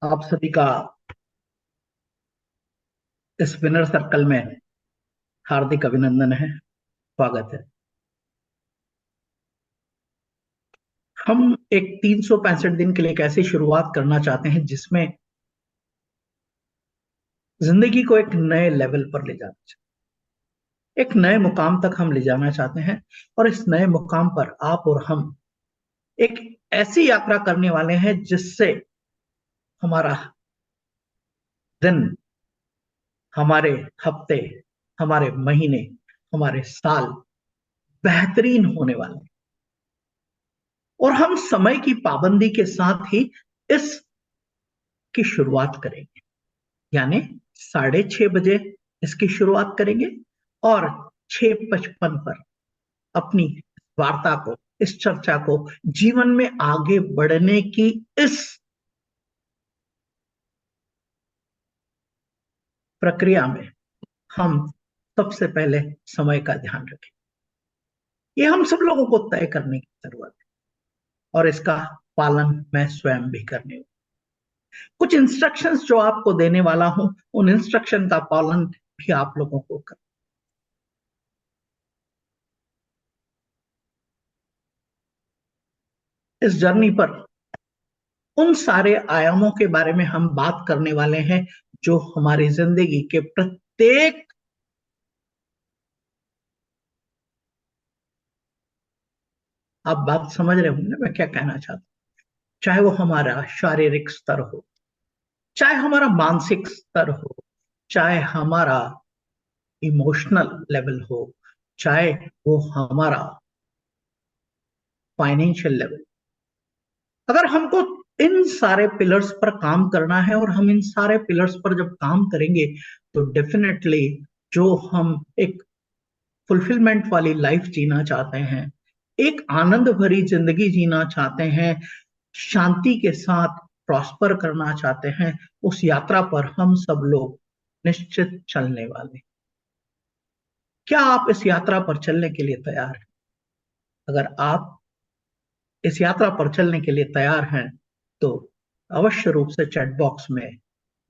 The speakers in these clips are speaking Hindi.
आप सभी का इस विनर सर्कल में हार्दिक अभिनंदन है। स्वागत है। हम एक 365 दिन के लिए एक ऐसी शुरुआत करना चाहते हैं जिसमें जिंदगी को एक नए लेवल पर ले जाना चाहते हैं, एक नए मुकाम तक हम ले जाना चाहते हैं। और इस नए मुकाम पर आप और हम एक ऐसी यात्रा करने वाले हैं जिससे हमारा दिन, हमारे हफ्ते, हमारे महीने, हमारे साल बेहतरीन होने वाले हैं। और हम समय की पाबंदी के साथ ही इस की शुरुआत करेंगे, यानी 6:30 बजे इसकी शुरुआत करेंगे और 6:55 पर अपनी वार्ता को, इस चर्चा को जीवन में आगे बढ़ने की इस प्रक्रिया में हम सबसे पहले समय का ध्यान रखें। ये हम सब लोगों को तय करने की जरूरत है और इसका पालन मैं स्वयं भी करने हूं। कुछ इंस्ट्रक्शंस जो आपको देने वाला हूं, उन इंस्ट्रक्शन का पालन भी आप लोगों को कर। इस जर्नी पर उन सारे आयामों के बारे में हम बात करने वाले हैं जो हमारी जिंदगी के प्रत्येक, आप बात समझ रहे होंगे मैं क्या कहना चाहता हूं, चाहे वो हमारा शारीरिक स्तर हो, चाहे हमारा मानसिक स्तर हो, चाहे हमारा इमोशनल लेवल हो, चाहे वो हमारा फाइनेंशियल लेवल। अगर हमको इन सारे पिलर्स पर काम करना है और हम इन सारे पिलर्स पर जब काम करेंगे तो डेफिनेटली जो हम एक फुलफिलमेंट वाली लाइफ जीना चाहते हैं, एक आनंद भरी जिंदगी जीना चाहते हैं, शांति के साथ प्रॉस्पर करना चाहते हैं, उस यात्रा पर हम सब लोग निश्चित चलने वाले। क्या आप इस यात्रा पर चलने के लिए तैयार हैं? अगर आप इस यात्रा पर चलने के लिए तैयार हैं तो अवश्य रूप से चैट बॉक्स में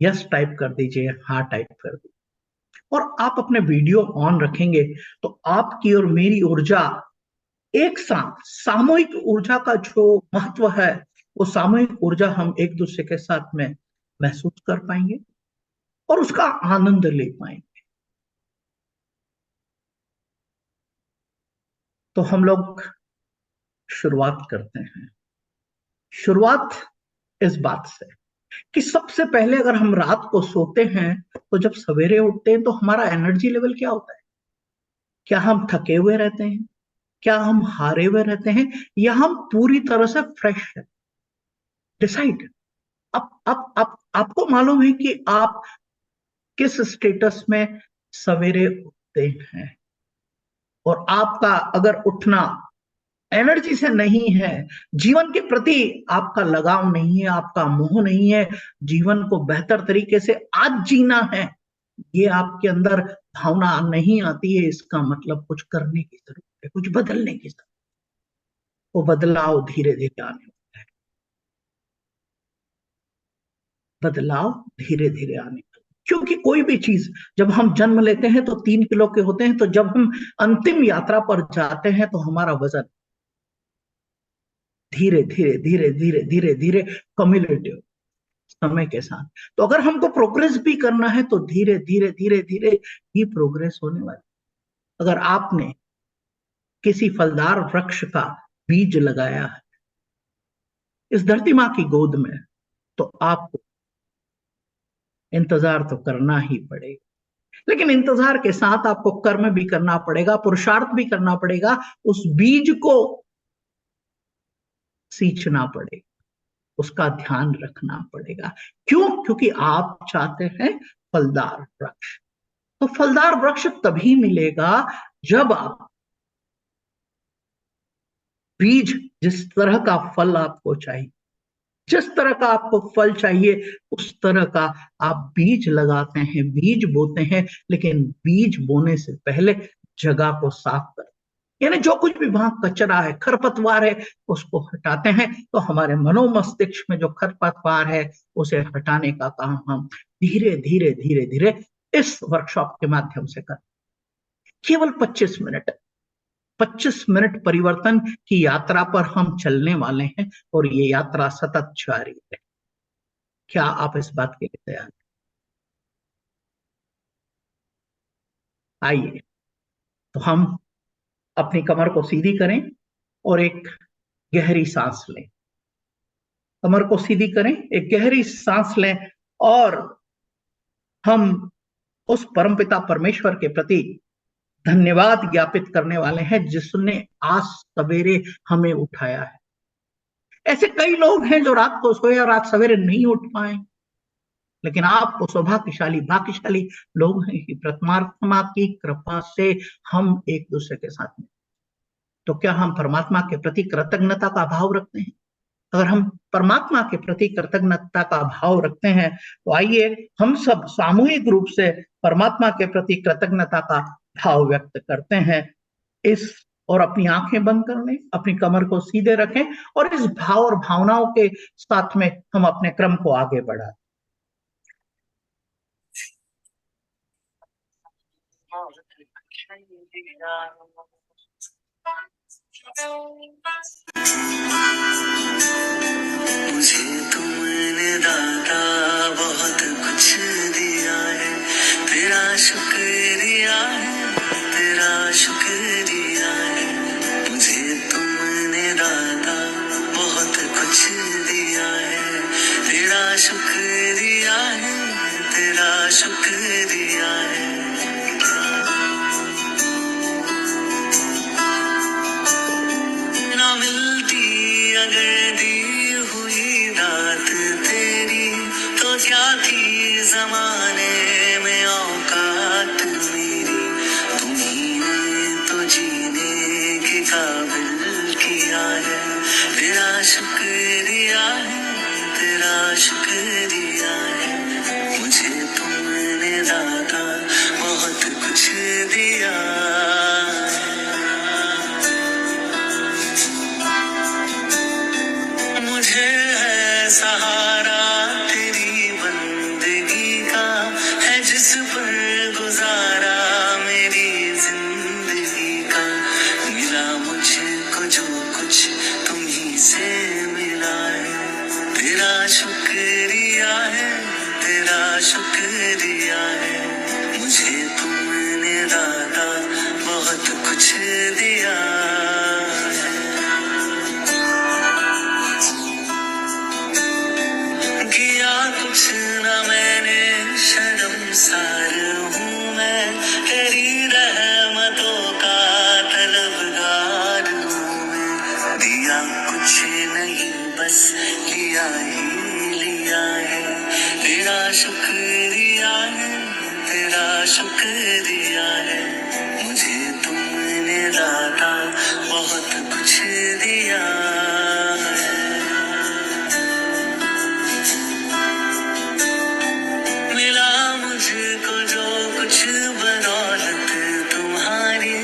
यस टाइप कर दीजिए, हाँ टाइप कर दीजिए। और आप अपने वीडियो ऑन रखेंगे तो आपकी और मेरी ऊर्जा एक साथ, सामूहिक ऊर्जा का जो महत्व है, वो सामूहिक ऊर्जा हम एक दूसरे के साथ में महसूस कर पाएंगे और उसका आनंद ले पाएंगे। तो हम लोग शुरुआत करते हैं। शुरुआत इस बात से कि सबसे पहले अगर हम रात को सोते हैं तो जब सवेरे उठते हैं तो हमारा एनर्जी लेवल क्या होता है? क्या हम थके हुए रहते हैं? क्या हम हारे हुए रहते हैं? या हम पूरी तरह से फ्रेश है? डिसाइड। अब आपको मालूम है कि आप किस स्टेटस में सवेरे उठते हैं। और आपका अगर उठना एनर्जी से नहीं है, जीवन के प्रति आपका लगाव नहीं है, आपका मोह नहीं है, जीवन को बेहतर तरीके से आज जीना है, ये आपके अंदर भावना नहीं आती है, इसका मतलब कुछ करने की जरूरत है, कुछ बदलने की जरूरत है। वो बदलाव धीरे धीरे आने वाला है। बदलाव धीरे धीरे आने वाला है। क्योंकि कोई भी चीज, जब हम जन्म लेते हैं तो 3 किलो के होते हैं, तो जब हम अंतिम यात्रा पर जाते हैं तो हमारा वजन धीरे धीरे धीरे धीरे धीरे धीरे कम्युलेटिव समय के साथ। तो अगर हमको प्रोग्रेस भी करना है तो धीरे धीरे धीरे धीरे ही प्रोग्रेस होने वाली। अगर आपने किसी फलदार वृक्ष का बीज लगाया है इस धरती माँ की गोद में, तो आपको इंतजार तो करना ही पड़ेगा। लेकिन इंतजार के साथ आपको कर्म भी करना पड़ेगा, पुरुषार्थ भी करना पड़ेगा, उस बीज को सींचना पड़ेगा, उसका ध्यान रखना पड़ेगा। क्यों? क्योंकि आप चाहते हैं फलदार वृक्ष। तो फलदार वृक्ष तभी मिलेगा जब आप बीज, जिस तरह का फल आपको चाहिए, जिस तरह का आपको फल चाहिए, उस तरह का आप बीज लगाते हैं, बीज बोते हैं। लेकिन बीज बोने से पहले जगह को साफ कर, यानी जो कुछ भी वहां कचरा है, खरपतवार है, उसको हटाते हैं। तो हमारे मनोमस्तिष्क में जो खरपतवार है उसे हटाने का काम हम धीरे धीरे धीरे धीरे इस वर्कशॉप के माध्यम से कर, केवल 25 मिनट, 25 मिनट परिवर्तन की यात्रा पर हम चलने वाले हैं, और ये यात्रा सतत जारी है। क्या आप इस बात के लिए तैयार हैं? आइए, तो हम अपनी कमर को सीधी करें और एक गहरी सांस लें। कमर को सीधी करें, एक गहरी सांस लें, और हम उस परमपिता परमेश्वर के प्रति धन्यवाद ज्ञापित करने वाले हैं जिसने आज सवेरे हमें उठाया है। ऐसे कई लोग हैं जो रात को सोए और आज सवेरे नहीं उठ पाए, लेकिन आप वो सौभाग्यशाली भाग्यशाली लोग हैं कि परमात्मा की कृपा से हम एक दूसरे के साथ में। तो क्या हम परमात्मा के प्रति कृतज्ञता का भाव रखते हैं? अगर हम परमात्मा के प्रति कृतज्ञता का भाव रखते हैं, तो आइए हम सब सामूहिक रूप से परमात्मा के प्रति कृतज्ञता का भाव व्यक्त करते हैं। इस और अपनी आंखें बंद कर लें, अपनी कमर को सीधे रखें, और इस भाव और भावनाओं के साथ में हम अपने क्रम को आगे बढ़ाएं। मुझे तुमने दाता बहुत कुछ दिया है, तेरा शुक्रिया है, तेरा शुक्रिया है। मुझे तुमने दाता बहुत कुछ दिया है, तेरा शुक्रिया है, तेरा शुक्रिया है। ना मिलती अगर दी हुई दात तेरी, तो क्या थी जमाने में औकात मेरी। तुम्ही ने तो जीने के काबिल किया है, तेरा शुक्रिया है, तेरा शुक्रिया है। मुझे तुमने दाता बहुत कुछ दिया है। मुझे है सहारा तेरी बंदगी का, है जिस पर गुजारा मेरी जिंदगी का। मिला मुझको जो कुछ तुम्ही से मिला है, तेरा शुक्रिया है, तेरा शुक्रिया है। मुझे तुमने दाता बहुत कुछ दिया है। किया कुछ न मैंने, शर्मसार हूँ मैं, तेरी रहमतों का तलबगार हूँ मैं। दिया कुछ नहीं बस लिया ही लिया है, तेरा शुक्रिया है, तेरा शुक्रिया है। मुझे तुमने दाता बहुत कुछ दिया है। मिला मुझको जो कुछ बदौलत तुम्हारी,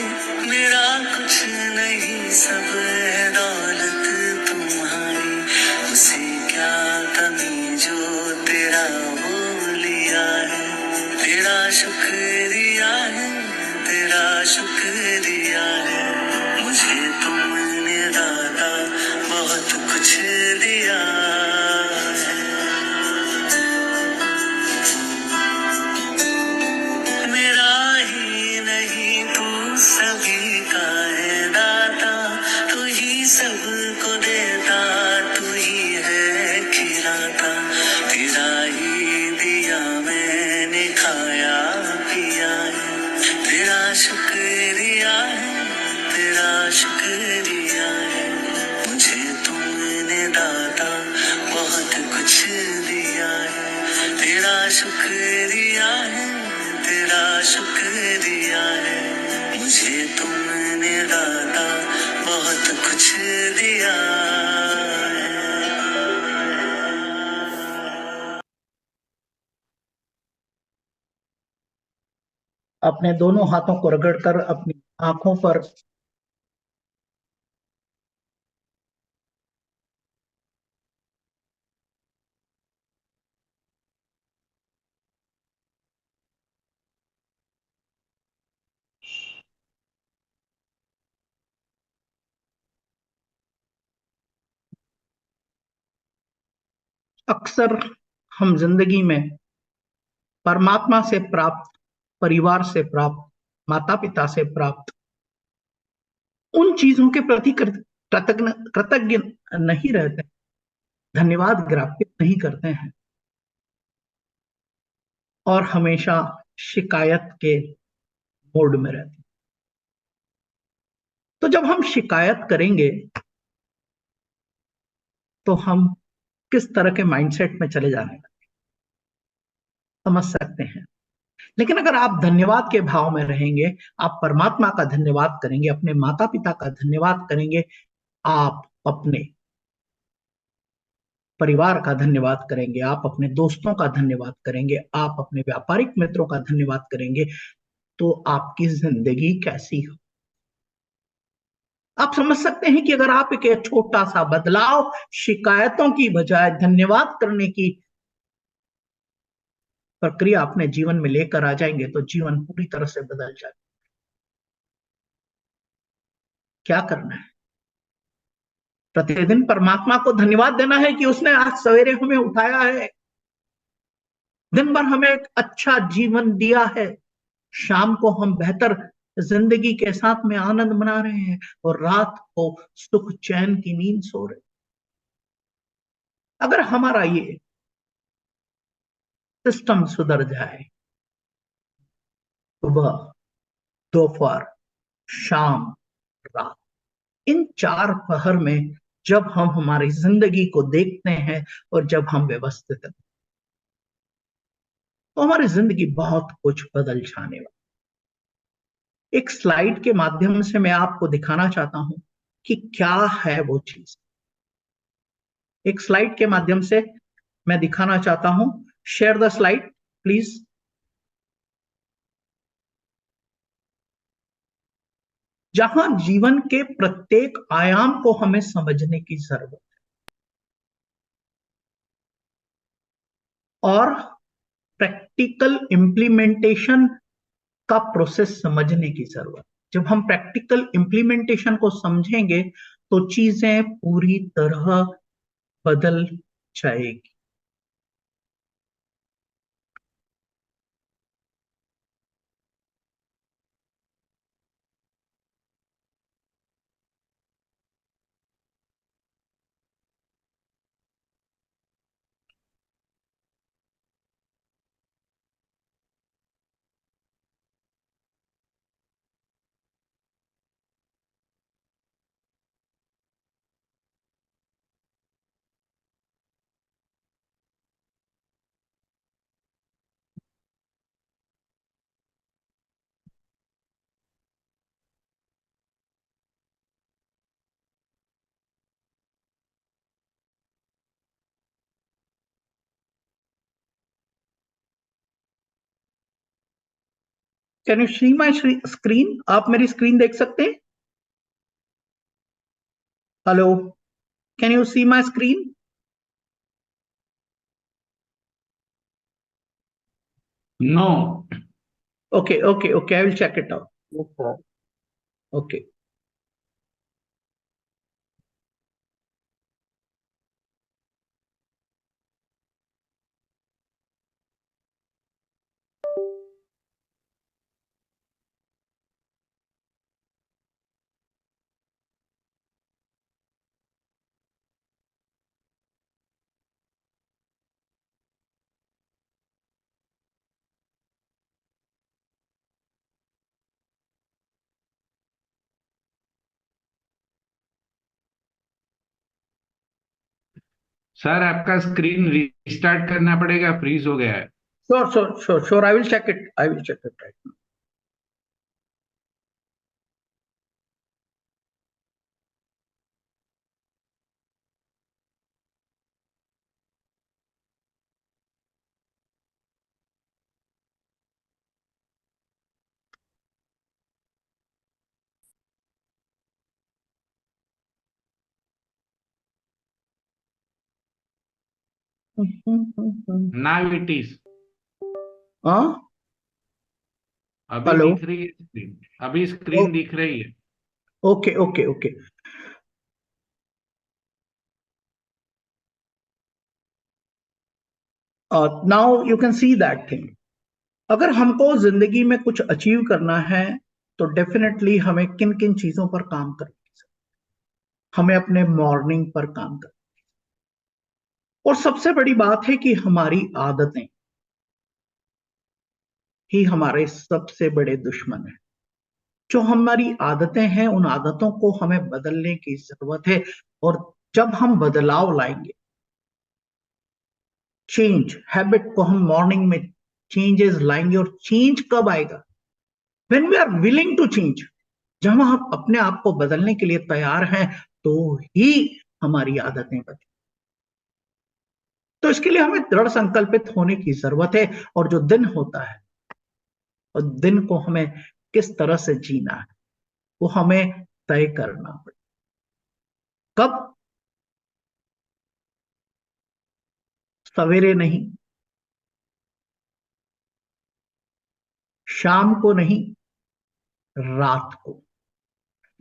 मेरा कुछ नहीं सब है दौलत तुम्हारी। उसे क्या कमी जो तेरा वो लिया है, तेरा शुक्रिया है, तेरा शुक्रिया है। मुझे तुमने दाता बहुत कुछ दिया है। मेरा ही नहीं तू सभी का है दाता, तू ही सबको देता, तू ही है खिलाता। तेरा ही दिया मैंने खाया पिया है, तेरा शुक्रिया है, तेरा शुक्रिया है। मुझे तुमने दाता बहुत कुछ दिया है, तेरा शुक्रिया है, तेरा शुक्रिया है। मुझे तुमने दाता बहुत कुछ दिया है। अपने दोनों हाथों को रगड़कर अपनी आंखों पर अक्सर हम जिंदगी में परमात्मा से प्राप्त, परिवार से प्राप्त, माता पिता से प्राप्त उन चीजों के प्रति कृतज्ञ कृतज्ञ नहीं रहते, धन्यवाद ज्ञापित नहीं करते हैं, और हमेशा शिकायत के मोड में रहते हैं। तो जब हम शिकायत करेंगे तो हम किस तरह के माइंडसेट में चले जाने का समझ सकते हैं। लेकिन अगर आप धन्यवाद के भाव में रहेंगे, आप परमात्मा का धन्यवाद करेंगे, अपने माता पिता का धन्यवाद करेंगे, आप अपने परिवार का धन्यवाद करेंगे, आप अपने दोस्तों का धन्यवाद करेंगे, आप अपने व्यापारिक मित्रों का धन्यवाद करेंगे, तो आपकी जिंदगी कैसी हो। आप समझ सकते हैं कि अगर आप एक छोटा सा बदलाव शिकायतों की बजाय धन्यवाद करने की प्रक्रिया अपने जीवन में लेकर आ जाएंगे तो जीवन पूरी तरह से बदल जाएगा। क्या करना है? प्रतिदिन परमात्मा को धन्यवाद देना है कि उसने आज सवेरे हमें उठाया है, दिन भर हमें एक अच्छा जीवन दिया है, शाम को हम बेहतर जिंदगी के साथ में आनंद मना रहे हैं और रात को सुख चैन की नींद सो रहे हैं। अगर हमारा ये सिस्टम सुधर जाए, सुबह, दोपहर, शाम, रात, इन चार पहर में जब हम हमारी जिंदगी को देखते हैं और जब हम व्यवस्थित हैं, तो हमारी जिंदगी बहुत कुछ बदल जाने वाली। एक स्लाइड के माध्यम से मैं आपको दिखाना चाहता हूं कि क्या है वो चीज। एक स्लाइड के माध्यम से मैं दिखाना चाहता हूं। Share the slide please. जहां जीवन के प्रत्येक आयाम को हमें समझने की जरूरत और प्रैक्टिकल इंप्लीमेंटेशन का प्रोसेस समझने की जरूरत। जब हम प्रैक्टिकल इंप्लीमेंटेशन को समझेंगे तो चीजें पूरी तरह बदल जाएगी। Can you see my screen? आप मेरी स्क्रीन देख सकते हैं? Hello, can you see my screen? No. Okay, okay, okay. I will check it out. No problem. Okay. Sir आपका स्क्रीन रीस्टार्ट करना पड़ेगा, फ्रीज हो गया है। Sure, sure, sure, sure. I will check it. I will check it right now. Now it is. हाँ, अभी हेलो। दिख रही है स्क्रीन, अभी स्क्रीन दिख रही है। Okay, okay, okay. Now you can see that thing. अगर हमको जिंदगी में कुछ अचीव करना है तो डेफिनेटली हमें किन किन चीजों पर काम करना है। हमें अपने मॉर्निंग पर काम करना है। और सबसे बड़ी बात है कि हमारी आदतें ही हमारे सबसे बड़े दुश्मन हैं। जो हमारी आदतें हैं उन आदतों को हमें बदलने की जरूरत है। और जब हम बदलाव लाएंगे, चेंज हैबिट को हम मॉर्निंग में चेंजेस लाएंगे। और चेंज कब आएगा? When we are willing to change. जब हम अपने आप को बदलने के लिए तैयार हैं तो ही हमारी आदतें बदलें। तो इसके लिए हमें दृढ़ संकल्पित होने की जरूरत है। और जो दिन होता है और दिन को हमें किस तरह से जीना है वो हमें तय करना पड़े। कब? सवेरे नहीं, शाम को नहीं, रात को।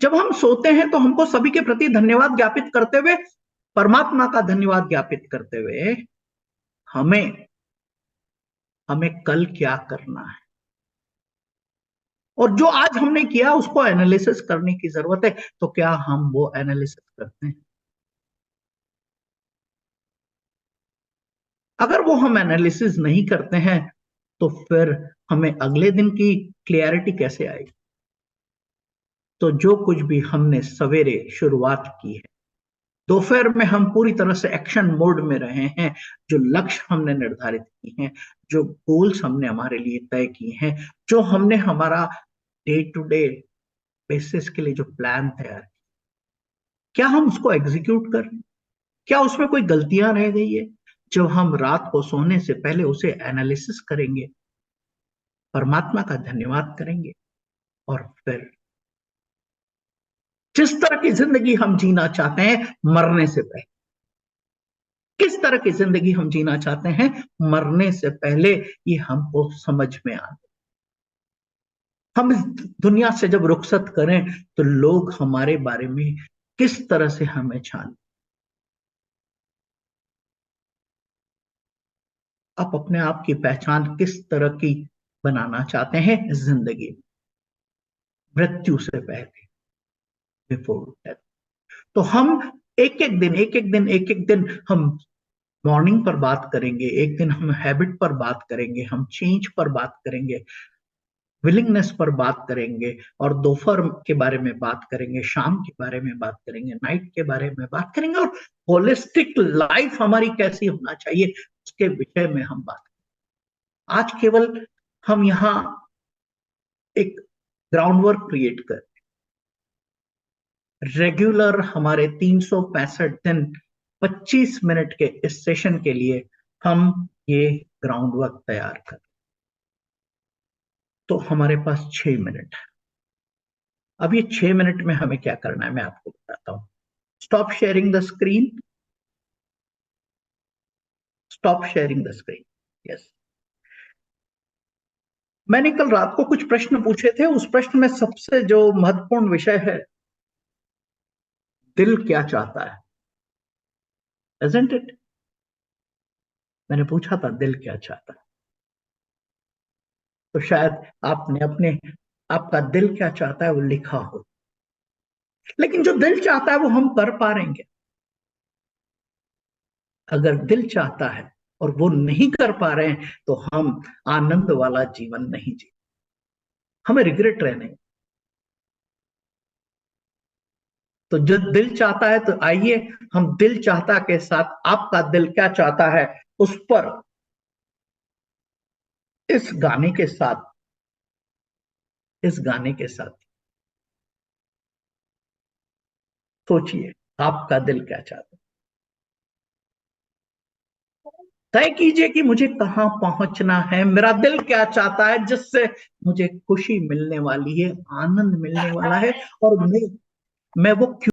जब हम सोते हैं तो हमको सभी के प्रति धन्यवाद ज्ञापित करते हुए, परमात्मा का धन्यवाद ज्ञापित करते हुए, हमें हमें कल क्या करना है और जो आज हमने किया उसको एनालिसिस करने की जरूरत है। तो क्या हम वो एनालिसिस करते हैं? अगर वो हम एनालिसिस नहीं करते हैं तो फिर हमें अगले दिन की क्लियरिटी कैसे आएगी? तो जो कुछ भी हमने सवेरे शुरुआत की है, दोपहर में हम पूरी तरह से एक्शन मोड में रहे हैं। जो लक्ष्य हमने निर्धारित किए हैं, जो गोल्स हमने हमारे लिए तय किए हैं, जो हमने हमारा डे टू डे बेसिस के लिए जो प्लान तैयार, क्या हम उसको एग्जीक्यूट कर रहे हैं? क्या उसमें कोई गलतियां रह गई है? जब हम रात को सोने से पहले उसे एनालिसिस करेंगे, परमात्मा का धन्यवाद करेंगे और फिर जिस तरह की जिंदगी हम जीना चाहते हैं मरने से पहले, किस तरह की जिंदगी हम जीना चाहते हैं मरने से पहले, ये हमको समझ में आ। हम इस दुनिया से जब रुखसत करें तो लोग हमारे बारे में किस तरह से हमें जाने। आप अपने आप की पहचान किस तरह की बनाना चाहते हैं जिंदगी में, मृत्यु से पहले, बिफोर डेथ? तो हम एक एक दिन हम मॉर्निंग पर बात करेंगे, एक दिन हम हैबिट पर बात करेंगे, हम चेंज पर बात करेंगे, विलिंगनेस पर बात करेंगे, और दोपहर के बारे में बात करेंगे, शाम के बारे में बात करेंगे, नाइट के बारे में बात करेंगे, और होलिस्टिक लाइफ हमारी कैसी होना चाहिए उसके विषय में हम बात करेंगे। आज केवल हम यहाँ एक ग्राउंड वर्क क्रिएट कर, रेगुलर हमारे 365 दिन 25 मिनट के इस सेशन के लिए हम ये ग्राउंड वर्क तैयार कर। तो हमारे पास 6 मिनट है। अब ये 6 मिनट में हमें क्या करना है मैं आपको बताता हूं। Stop sharing the screen. Stop sharing the screen. Yes. मैंने कल रात को कुछ प्रश्न पूछे थे। उस प्रश्न में सबसे जो महत्वपूर्ण विषय है, दिल क्या चाहता है। Isn't it? मैंने पूछा था दिल क्या चाहता है। तो शायद आपने अपने, आपका दिल क्या चाहता है वो लिखा हो। लेकिन जो दिल चाहता है वो हम कर पा रहे हैं? अगर दिल चाहता है और वो नहीं कर पा रहे हैं तो हम आनंद वाला जीवन नहीं जी, हमें रिग्रेट रहने। तो जो दिल चाहता है, तो आइए हम दिल चाहता के साथ, आपका दिल क्या चाहता है उस पर इस गाने के साथ, इस गाने के साथ सोचिए आपका दिल क्या चाहता है। तय कीजिए कि मुझे कहां पहुंचना है, मेरा दिल क्या चाहता है जिससे मुझे खुशी मिलने वाली है, आनंद मिलने वाला है, और मैं वो क्यों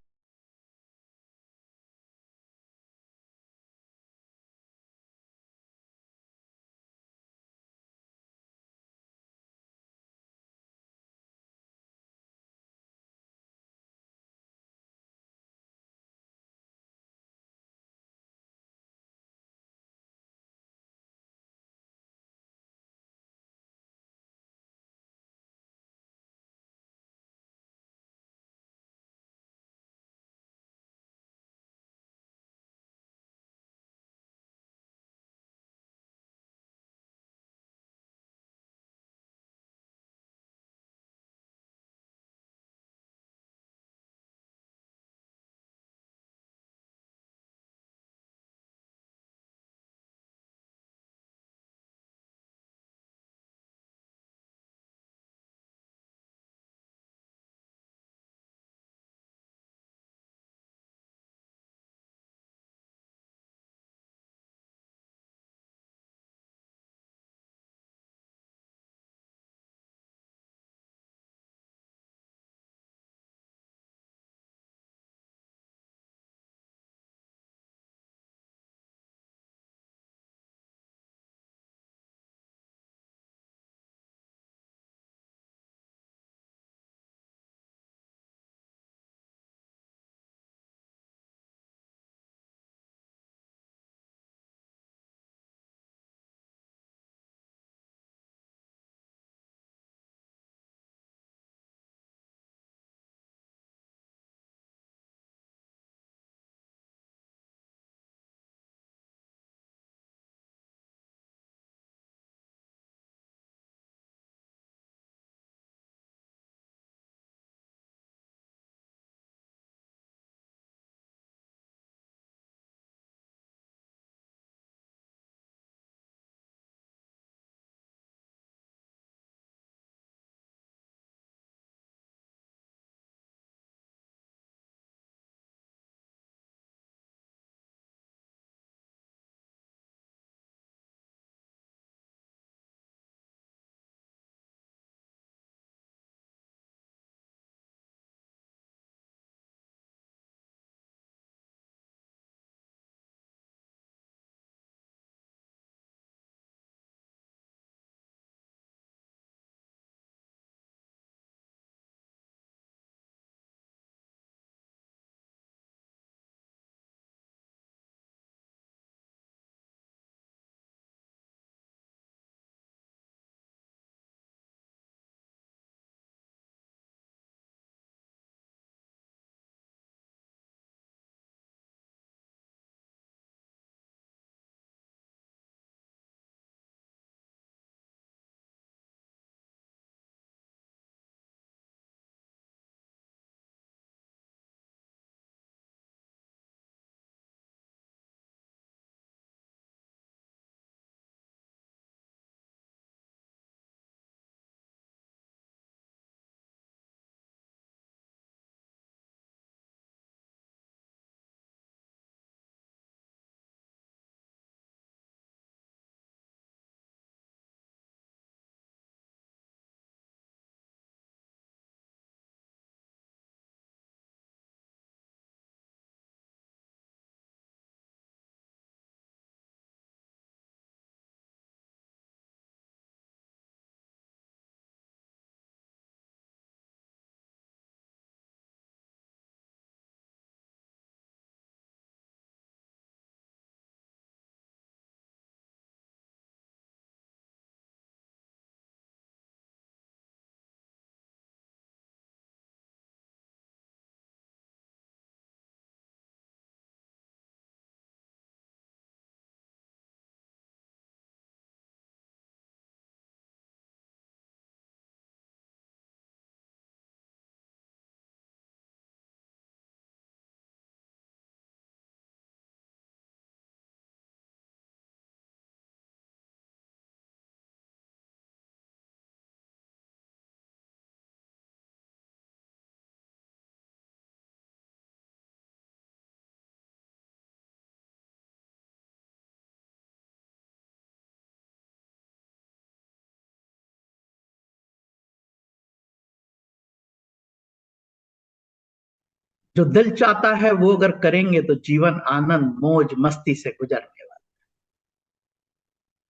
जो दिल चाहता है वो अगर करेंगे तो जीवन आनंद मौज मस्ती से गुजरने वाला।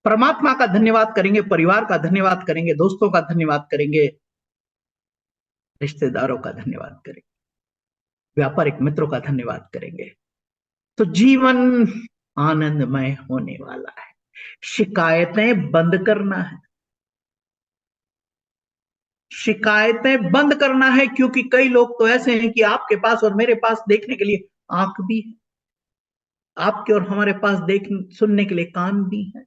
परमात्मा का धन्यवाद करेंगे, परिवार का धन्यवाद करेंगे, दोस्तों का धन्यवाद करेंगे, रिश्तेदारों का धन्यवाद करेंगे, व्यापारिक मित्रों का धन्यवाद करेंगे, तो जीवन आनंदमय होने वाला है। शिकायतें बंद करना है, शिकायतें बंद करना है, क्योंकि कई लोग तो ऐसे हैं कि आपके पास और मेरे पास देखने के लिए आंख भी है, आपके और हमारे पास देख सुनने के लिए कान भी है,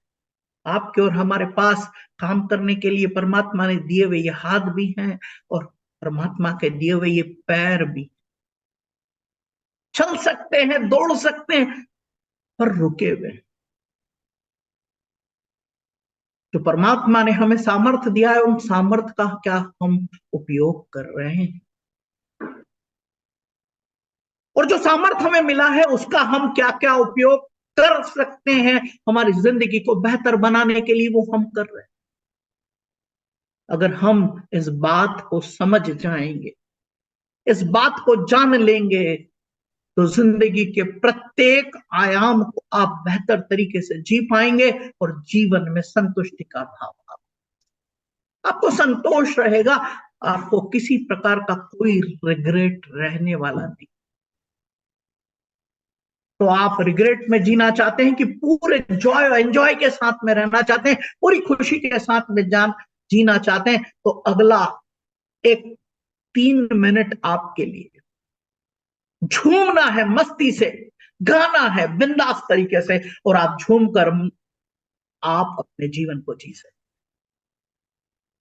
आपके और हमारे पास काम करने के लिए परमात्मा ने दिए हुए ये हाथ भी हैं, और परमात्मा के दिए हुए ये पैर भी। चल सकते हैं, दौड़ सकते हैं, पर रुके हुए। जो परमात्मा ने हमें सामर्थ्य दिया है, उन सामर्थ्य का क्या हम उपयोग कर रहे हैं, और जो सामर्थ्य हमें मिला है उसका हम क्या क्या उपयोग कर सकते हैं हमारी जिंदगी को बेहतर बनाने के लिए, वो हम कर रहे हैं। अगर हम इस बात को समझ जाएंगे, इस बात को जान लेंगे, तो जिंदगी के प्रत्येक आयाम को आप बेहतर तरीके से जी पाएंगे, और जीवन में संतुष्टि का भाव आपको संतोष रहेगा। आपको किसी प्रकार का कोई रिग्रेट रहने वाला नहीं। तो आप रिग्रेट में जीना चाहते हैं कि पूरे जॉय एंजॉय के साथ में रहना चाहते हैं, पूरी खुशी के साथ में जीना चाहते हैं, तो अगला एक 3 मिनट आपके लिए झूमना है, मस्ती से गाना है बिंदास तरीके से, और आप झूम कर आप अपने जीवन को जी सकते।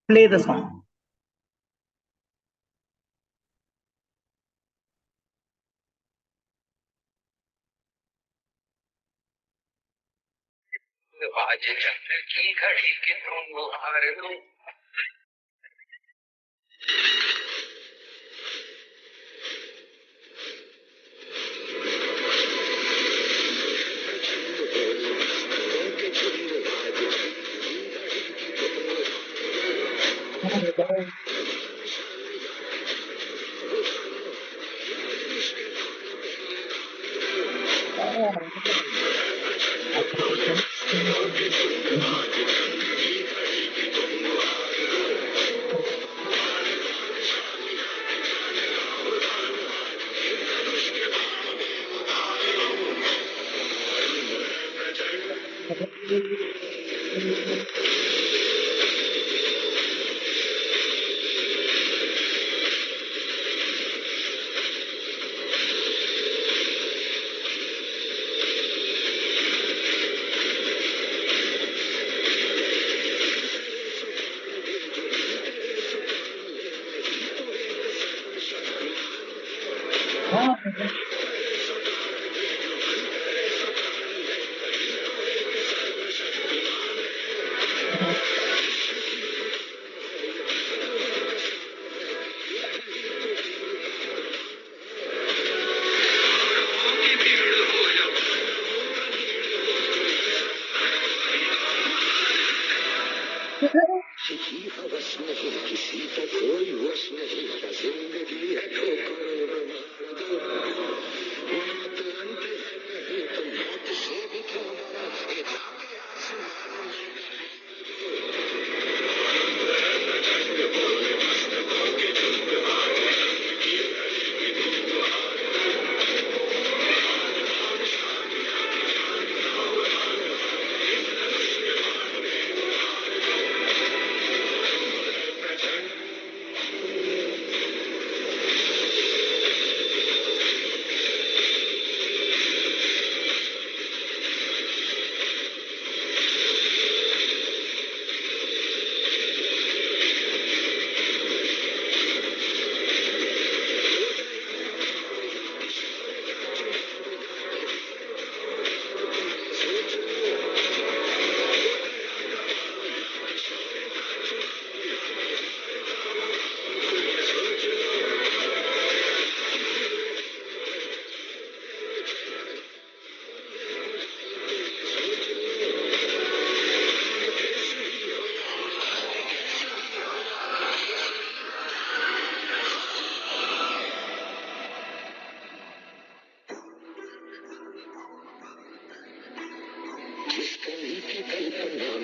Play the song. आज चंद्र की घड़ी के तुम हार दो।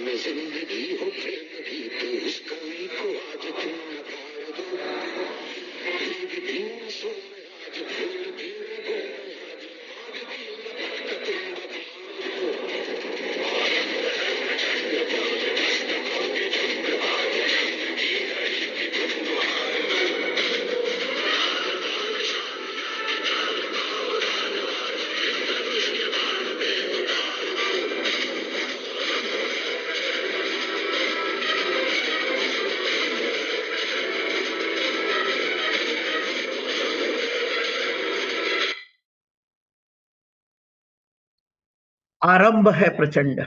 में जिंदगी हो प्रेम की तो उस कवि को आज तुम नकार दो। भीग दिन सो आज फूल भी लगो आज आग की लपट का तुम बता दो। आरंभ है प्रचंड।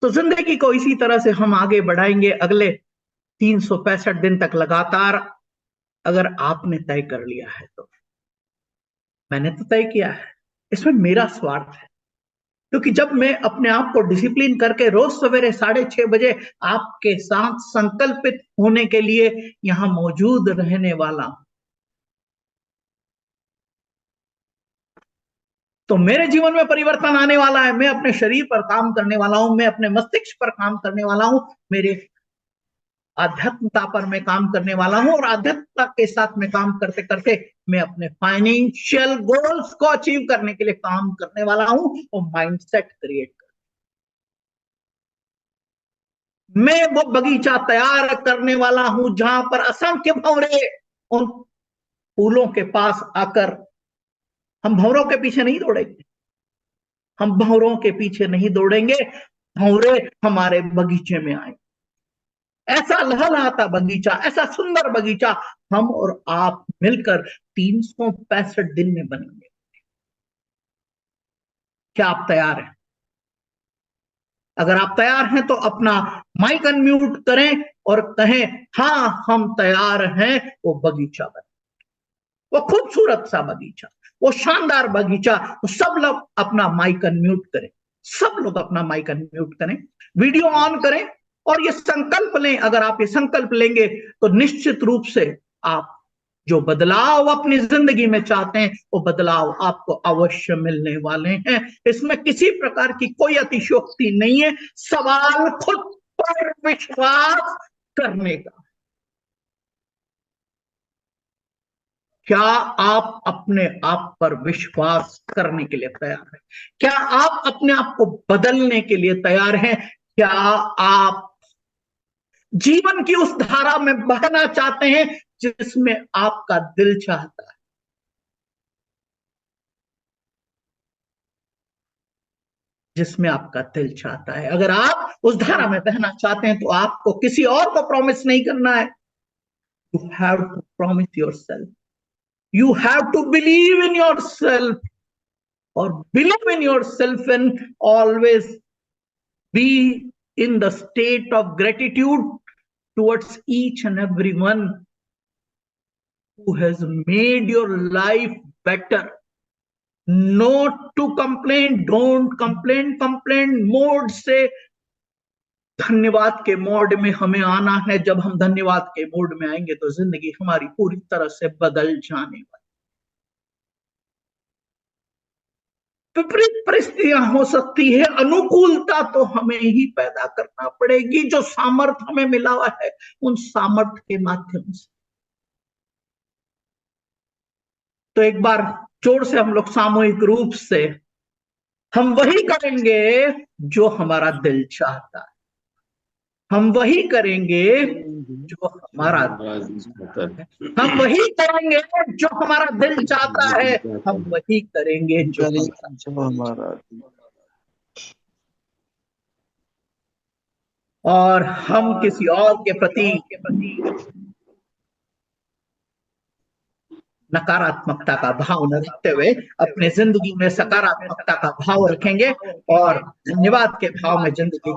तो जिंदगी को इसी तरह से हम आगे बढ़ाएंगे अगले 365 दिन तक लगातार, अगर आपने तय कर लिया है तो। मैंने तो तय किया है, इसमें मेरा स्वार्थ है, क्योंकि जब मैं अपने आप को डिसिप्लिन करके रोज सवेरे 6:30 बजे आपके साथ संकल्पित होने के लिए यहां मौजूद रहने वाला हूं, तो मेरे जीवन में परिवर्तन आने वाला है। मैं अपने शरीर पर काम करने वाला हूं, मैं अपने मस्तिष्क पर काम करने वाला हूं, मेरे आध्यात्मता पर मैं काम करने वाला हूं, और आध्यात्मता के साथ में काम करते करते मैं अपने फाइनेंशियल गोल्स को अचीव करने के लिए काम करने वाला हूं और माइंडसेट क्रिएट कर। मैं वो बगीचा तैयार करने वाला हूं जहां पर असंख्य भंवरे उन फूलों के पास आकर, हम भंवरों के पीछे नहीं दौड़ेंगे, हम भंवरों के पीछे नहीं दौड़ेंगे, भंवरे हमारे बगीचे में आए। ऐसा लहलहाता बगीचा, ऐसा सुंदर बगीचा हम और आप मिलकर 365 दिन में बनेंगे। क्या आप तैयार हैं? अगर आप तैयार हैं तो अपना माइक अनम्यूट करें और कहें हाँ हम तैयार हैं वो बगीचा बने, वो खूबसूरत सा बगीचा, वो शानदार बगीचा। तो सब लोग अपना माइक अनम्यूट करें, सब लोग अपना माइक अनम्यूट करें, वीडियो ऑन करें और ये संकल्प लें। अगर आप ये संकल्प लेंगे तो निश्चित रूप से आप जो बदलाव अपनी जिंदगी में चाहते हैं वो बदलाव आपको अवश्य मिलने वाले हैं। इसमें किसी प्रकार की कोई अतिशयोक्ति नहीं है, सवाल खुद पर विश्वास करने का। क्या आप अपने आप पर विश्वास करने के लिए तैयार हैं? क्या आप अपने आप को बदलने के लिए तैयार हैं? क्या आप जीवन की उस धारा में बहना चाहते हैं जिसमें आपका दिल चाहता है? जिसमें आपका दिल चाहता है। अगर आप उस धारा में बहना चाहते हैं तो आपको किसी और को प्रॉमिस नहीं करना है। You have to promise yourself, you have to believe in yourself, और believe in yourself and always be in the state of gratitude towards each and everyone who has made your life better. Not to complain, don't complain, complain mode से धन्यवाद के मोड में हमें आना है। जब हम धन्यवाद के मोड में आएंगे तो जिंदगी हमारी पूरी तरह से बदल जाने वाली। विपरीत परिस्थितियां हो सकती है, अनुकूलता तो हमें ही पैदा करना पड़ेगी। जो सामर्थ्य हमें मिला हुआ है उन सामर्थ्य के माध्यम से। तो एक बार जोर से हम लोग सामूहिक रूप से हम वही करेंगे जो हमारा दिल चाहता है, हम वही करेंगे जो हमारा, हम वही करेंगे जो हमारा दिल चाहता है, हम वही करेंगे जो हमारा। और हम किसी और के प्रति नकारात्मकता का भाव न रखते हुए अपने जिंदगी में सकारात्मकता का भाव रखेंगे और धन्यवाद के भाव में जिंदगी